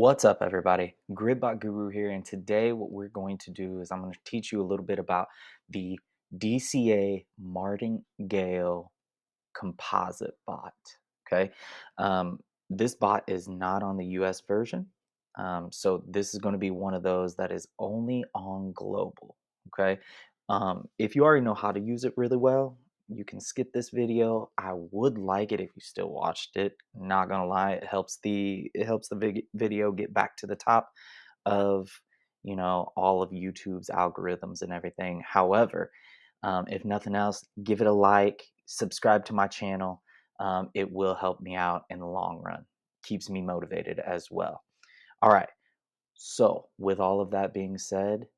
What's up, everybody? Gridbot Guru here, and today what we're going to do is I'm going to teach you a little bit about the DCA martingale composite bot. Okay, this bot is not on the US version, so this is going to be one of those that is only on global. Okay, if you already know how to use it really well, you can skip this video. I would like it if you still watched it. Not gonna lie, it helps the video get back to the top of all of YouTube's algorithms and everything. However, if nothing else, give it a like, subscribe to my channel. It will help me out in the long run. Keeps me motivated as well. All right. So with all of that being said,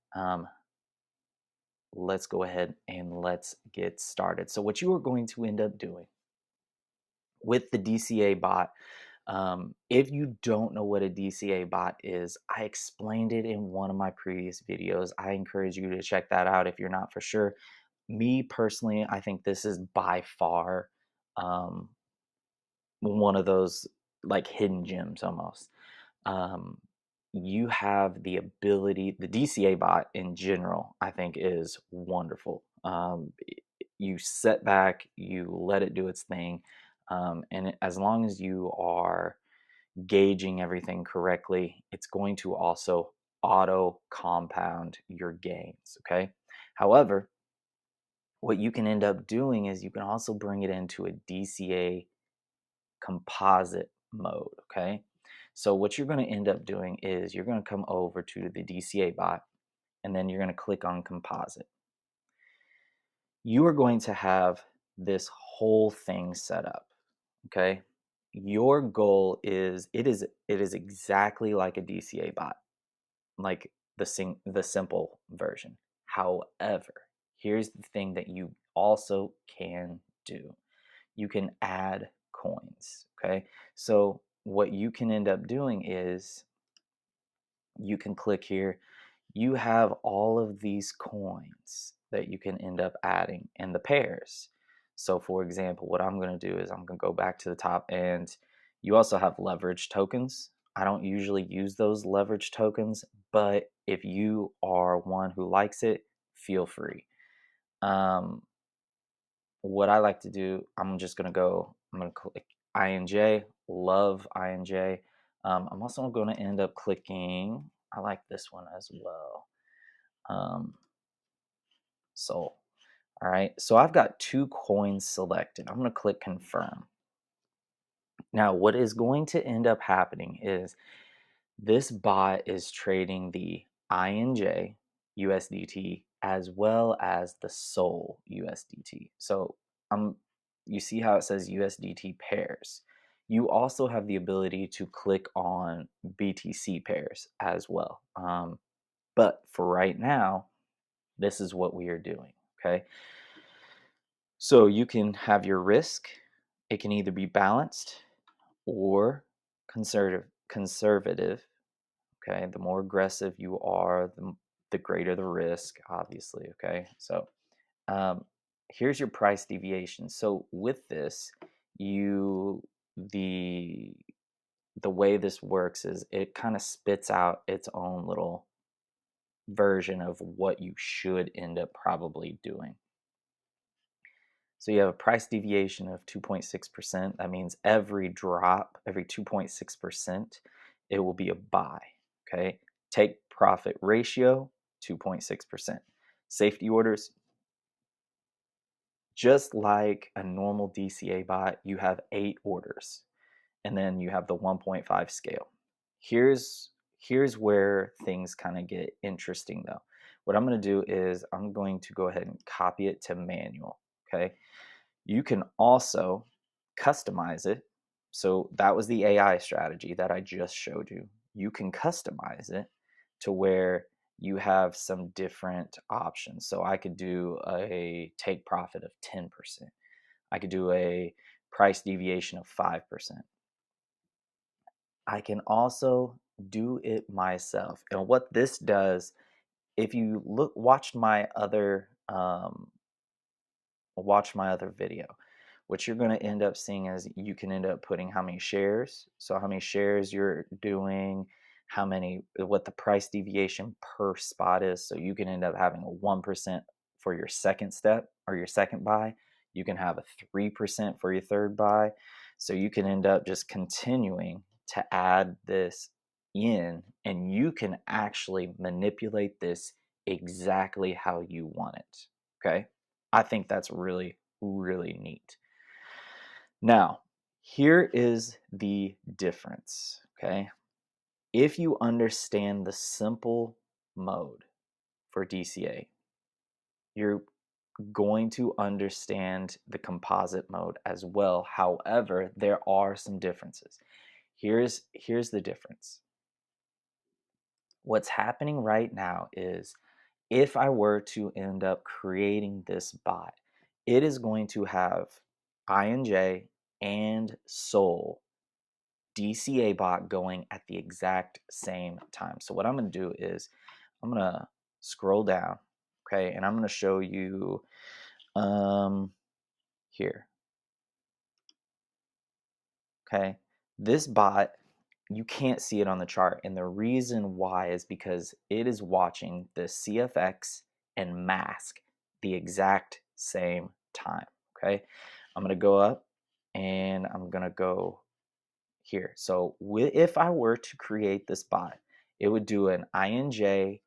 let's go ahead and let's get started. So what you are going to end up doing with the DCA bot, if you don't know what a DCA bot is, I explained it in one of my previous videos. I encourage you to check that out if you're not for sure. Me personally, I think this is by far um, one of those like hidden gems almost. Um, you have the ability, the DCA bot in general, I think is wonderful. You sit back, you let it do its thing, as long as you are gauging everything correctly, it's going to also auto compound your gains. Okay. However, what you can end up doing is you can also bring it into a DCA composite mode. Okay. So what you're going to end up doing is you're going to come over to the DCA bot and then you're going to click on composite. You are going to have this whole thing set up. Okay. Your goal is it is exactly like a DCA bot, like the simple version. However, here's the thing that you also can do. You can add coins. Okay. So what you can end up doing is you can click here. You have all of these coins that you can end up adding in the pairs. So for example, what I'm going to do is I'm going to go back to the top, and you also have leverage tokens. I don't usually use those leverage tokens, but if you are one who likes it, feel free. What I like to do, I'm going to click INJ, love INJ. I'm also going to end up clicking, I like this one as well. Soul. All right, so I've got 2 coins selected. I'm going to click confirm. Now, what is going to end up happening is this bot is trading the INJ USDT as well as the Soul USDT. So you see how it says USDT pairs. You also have the ability to click on BTC pairs as well. But for right now, this is what we are doing. Okay. So you can have your risk. It can either be balanced or conservative. Okay, the more aggressive you are, the greater the risk, obviously. Okay, so um, here's your price deviation. So with this, the the way this works is it kind of spits out its own little version of what you should end up probably doing. So you have a price deviation of 2.6%. That means every drop, every 2.6%, it will be a buy. Okay. Take profit ratio, 2.6%. Safety orders, just like a normal DCA bot, you have 8 orders. And then you have the 1.5 scale. Here's where things kind of get interesting though. What I'm going to do is I'm going to go ahead and copy it to manual. Okay. You can also customize it. So that was the AI strategy that I just showed you. You can customize it to where you have some different options. So I could do a take profit of 10%. I could do a price deviation of 5%. I can also do it myself. And what this does, if you watch my other video, what you're going to end up seeing is you can end up putting how many shares, so how many shares you're doing, what the price deviation per spot is. So you can end up having a 1% for your second step or your second buy. You can have a 3% for your third buy. So you can end up just continuing to add this in, and you can actually manipulate this exactly how you want it. Okay. I think that's really, really neat. Now, here is the difference. Okay. If you understand the simple mode for DCA, you're going to understand the composite mode as well. However, there are some differences. Here's the difference. What's happening right now is if I were to end up creating this bot, it is going to have INJ and Sol DCA bot going at the exact same time. So what I'm going to do is I'm going to scroll down, okay, and I'm going to show you here. Okay, this bot, you can't see it on the chart, and the reason why is because it is watching the CFX and mask the exact same time. Okay, I'm going to go up and I'm going to go here. So if I were to create this bot, it would do an INJ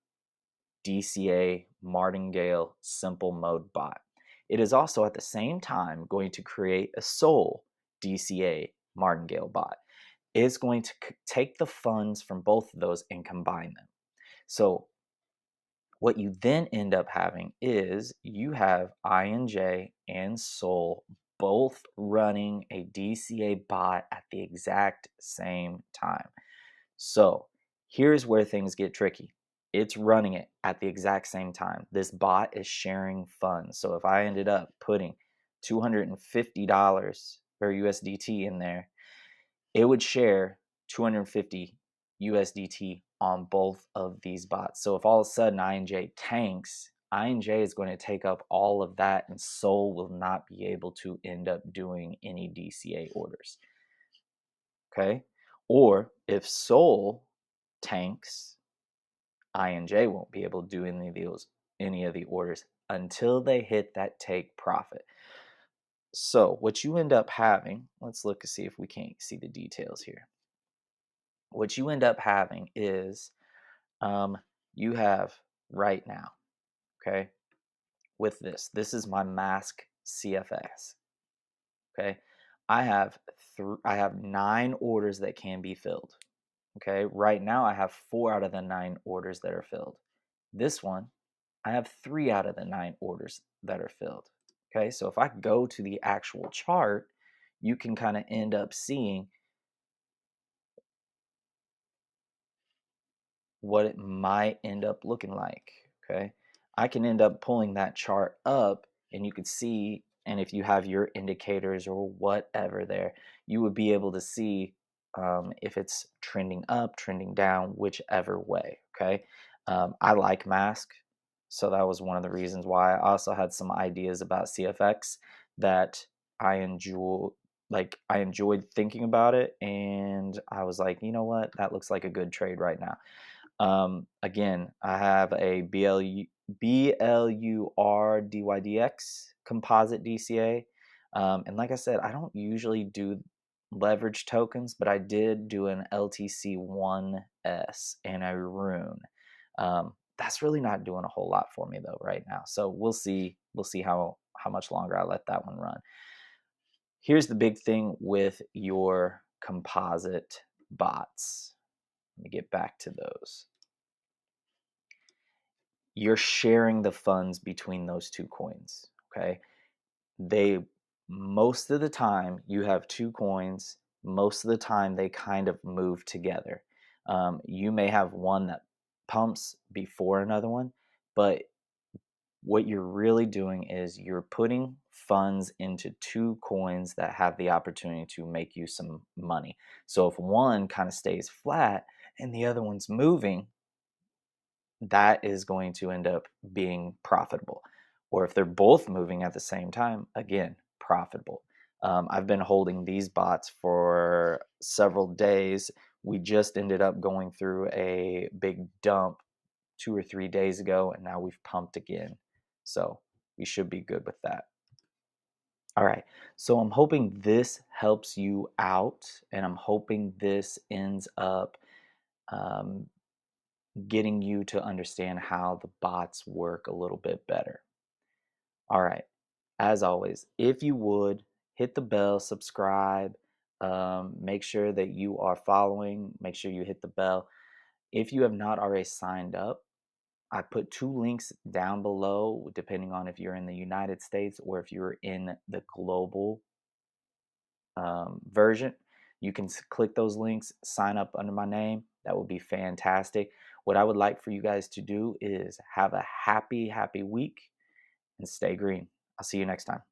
DCA martingale simple mode bot. It is also at the same time going to create a Sol DCA martingale bot. It's going to take the funds from both of those and combine them. So what you then end up having is you have INJ and Sol both running a DCA bot at the exact same time. So here's where things get tricky. It's running it at the exact same time. This bot is sharing funds. So if I ended up putting $250 or USDT in there, it would share 250 USDT on both of these bots. So if all of a sudden INJ tanks, INJ is going to take up all of that, and Sol will not be able to end up doing any DCA orders. Okay? Or if Sol tanks, INJ won't be able to do any of the orders until they hit that take profit. So what you end up having, let's look to see if we can't see the details here. What you end up having is you have right now, okay, with this is my mask CFS. Okay, I have 9 orders that can be filled. Okay, right now I have 4 out of the 9 orders that are filled. This one, I have 3 out of the 9 orders that are filled. Okay, so if I go to the actual chart, you can kind of end up seeing what it might end up looking like. Okay, I can end up pulling that chart up and you could see, and if you have your indicators or whatever there, you would be able to see if it's trending up, trending down, whichever way. Okay, I like mask, so that was one of the reasons why. I also had some ideas about CFX that I enjoy. Like, I enjoyed thinking about it, and I was like, you know what, that looks like a good trade right now. Again, I have a BLURDYDX composite DCA. And like I said, I don't usually do leverage tokens, but I did do an LTC1S and a Rune. That's really not doing a whole lot for me though right now. So we'll see how much longer I let that one run. Here's the big thing with your composite bots. Let me get back to those. You're sharing the funds between those two coins. Okay, they, most of the time you have 2 coins, most of the time they kind of move together. You may have one that pumps before another one, but what you're really doing is you're putting funds into 2 coins that have the opportunity to make you some money. So if one kind of stays flat and the other one's moving, that is going to end up being profitable. Or if they're both moving at the same time, again, profitable. I've been holding these bots for several days We just ended up going through a big dump 2 or 3 days ago, and now we've pumped again. So we should be good with that. All right, so I'm hoping this helps you out, and I'm hoping this ends up um, getting you to understand how the bots work a little bit better. All right, as always, if you would hit the bell, subscribe, make sure that you are following, make sure you hit the bell. If you have not already signed up, I put 2 links down below, depending on if you're in the United States or if you're in the global version. You can click those links, sign up under my name. That would be fantastic. What I would like for you guys to do is have a happy week and stay green. I'll see you next time.